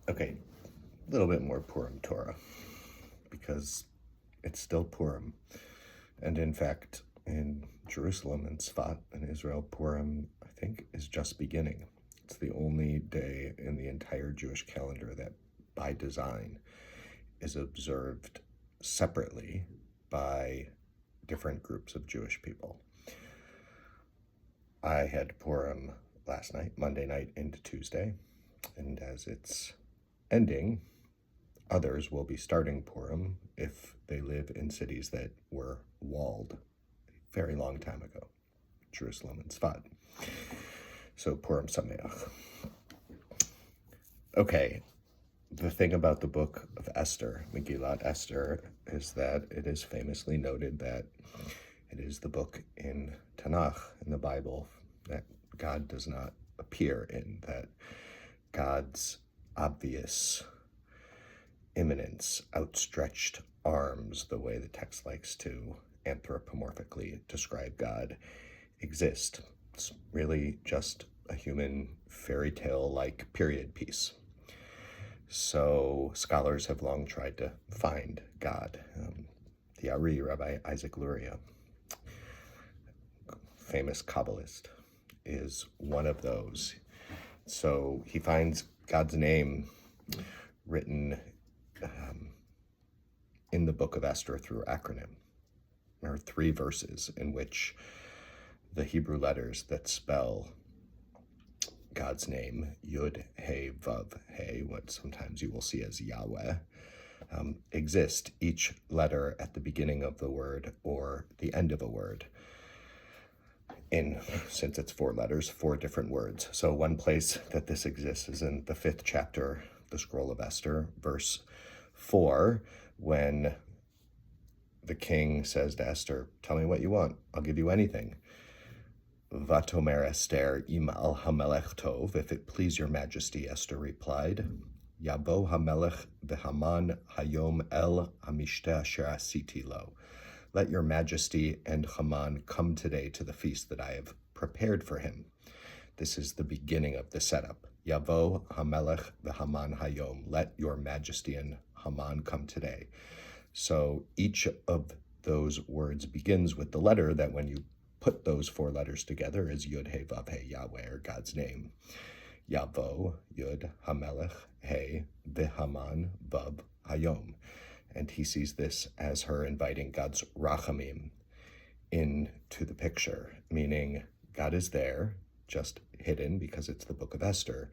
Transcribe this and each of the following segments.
Okay, a little bit more Purim Torah, because it's still Purim. And in fact, in Jerusalem and Sfat in Israel, Purim, I think, is just beginning. It's the only day in the entire Jewish calendar that, by design, is observed separately by different groups of Jewish people. I had Purim last night, Monday night into Tuesday, and as it's ending, others will be starting Purim if they live in cities that were walled a very long time ago, Jerusalem and Sfat. So Purim Sameach. Okay, the thing about the book of Esther, Megillat Esther, is that it is famously noted that it is the book in Tanakh, in the Bible, that God does not appear in, that God's obvious immanence, outstretched arms, the way the text likes to anthropomorphically describe God, exist. It's really just a human fairy tale-like period piece. So scholars have long tried to find God. The Ari, Rabbi Isaac Luria, famous Kabbalist, is one of those. So he finds God's name written in the book of Esther through acronym. There are 3 verses in which the Hebrew letters that spell God's name, Yud, He, Vav, He, what sometimes you will see as Yahweh, exist, each letter at the beginning of the word or the end of a word. Since it's 4 letters, 4 different words. So one place that this exists is in the 5th chapter, the Scroll of Esther, verse 4, when the king says to Esther, "Tell me what you want, I'll give you anything." Vatomer Esther im al hamelech tov, if it please your majesty, Esther replied, Yabo hamelech v'haman hayom el hamishte asher asiti lo. Let your majesty and Haman come today to the feast that I have prepared for him. This is the beginning of the setup. Yavo hamelech v'haman hayom. Let your majesty and Haman come today. So each of those words begins with the letter that, when you put those 4 letters together, is Yud, He, Vav, He, Yahweh, or God's name. Yavo, Yud, Hamelech, He, V'Haman, Vav, Hayom. And he sees this as her inviting God's rachamim into the picture, meaning God is there, just hidden because it's the book of Esther,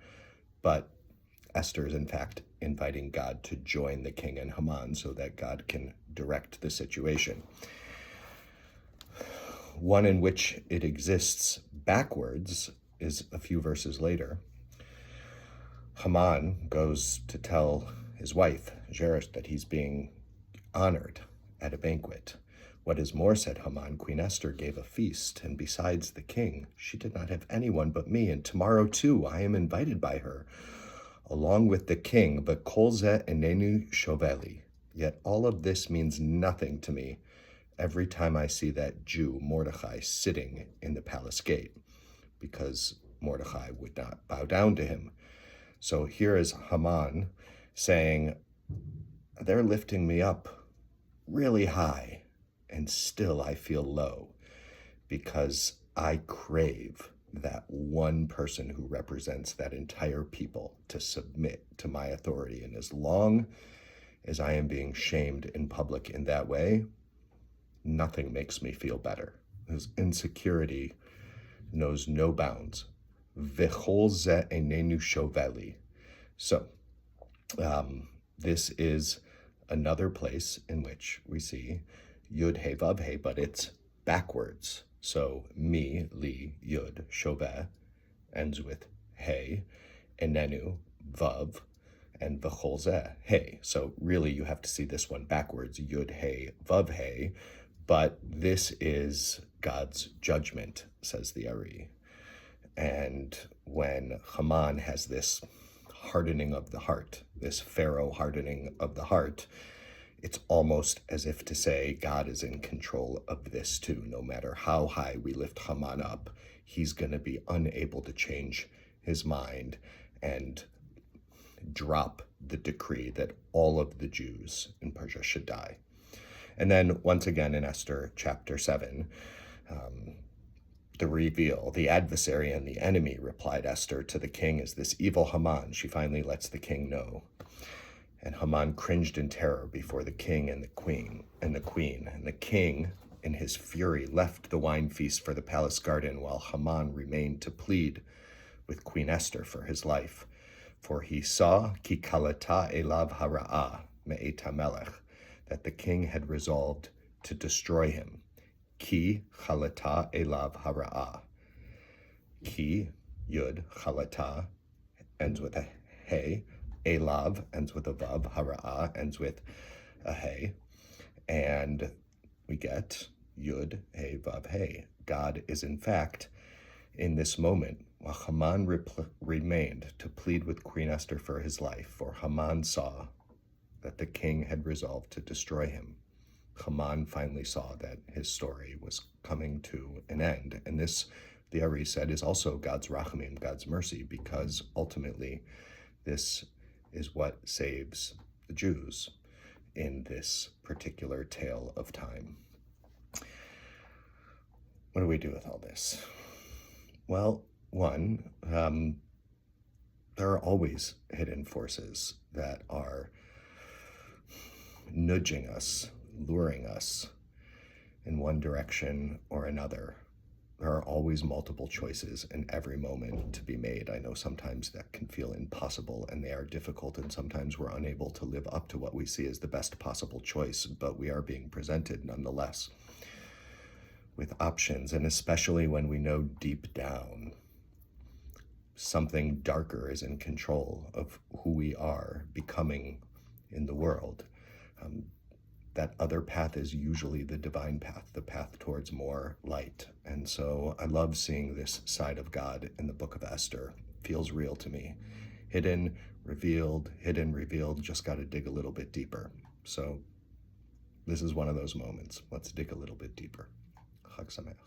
but Esther is in fact inviting God to join the king and Haman so that God can direct the situation. One in which it exists backwards is a few verses later. Haman goes to tell his wife, Zeresh, that he's being honored at a banquet. What is more, said Haman, Queen Esther gave a feast, and besides the king, she did not have anyone but me, and tomorrow too I am invited by her, along with the king, but kol ze enenu shoveli. Yet all of this means nothing to me every time I see that Jew, Mordechai, sitting in the palace gate, because Mordechai would not bow down to him. So here is Haman saying, they're lifting me up really high, and still I feel low, because I crave that one person who represents that entire people to submit to my authority. And as long as I am being shamed in public in that way, nothing makes me feel better. His insecurity knows no bounds. V'chol ze enenu shoveli. So, this is another place in which we see Yud, He, Vav, He, but it's backwards. So, mi, li, Yud, shoveh, ends with He, enenu, Vav, and v'chol ze, He. So really you have to see this one backwards, Yud, He, Vav, He, but this is God's judgment, says the Ari. And when Haman has this hardening of the heart, this Pharaoh hardening of the heart, it's almost as if to say God is in control of this too. No matter how high we lift Haman up, he's going to be unable to change his mind and drop the decree that all of the Jews in Persia should die. And then once again in Esther chapter 7, the reveal, the adversary and the enemy, replied Esther to the king, is this evil Haman. She finally lets the king know. And Haman cringed in terror before the king and the queen. And the king, in his fury, left the wine feast for the palace garden, while Haman remained to plead with Queen Esther for his life. For he saw ki kalata elav hara'ah me'et hamelech, that the king had resolved to destroy him. Ki chalata elav hara'ah. Ki, yud, chalata, ends with a hey. Elav ends with a vav. Hara'ah ends with a hey. And we get yud, hey, vav, hey. God is in fact, in this moment, while Haman remained to plead with Queen Esther for his life, for Haman saw that the king had resolved to destroy him. Haman finally saw that his story was coming to an end. And this, the Ari said, is also God's rachamim, God's mercy, because ultimately this is what saves the Jews in this particular tale of time. What do we do with all this? Well, one, there are always hidden forces that are nudging us, luring us in one direction or another. There are always multiple choices in every moment to be made. I know sometimes that can feel impossible and they are difficult, and sometimes we're unable to live up to what we see as the best possible choice, but we are being presented nonetheless with options, and especially when we know deep down something darker is in control of who we are becoming in the world. That other path is usually the divine path, the path towards more light. And so I love seeing this side of God in the book of Esther. It feels real to me. Hidden, revealed, just got to dig a little bit deeper. So this is one of those moments. Let's dig a little bit deeper. Chag Sameach.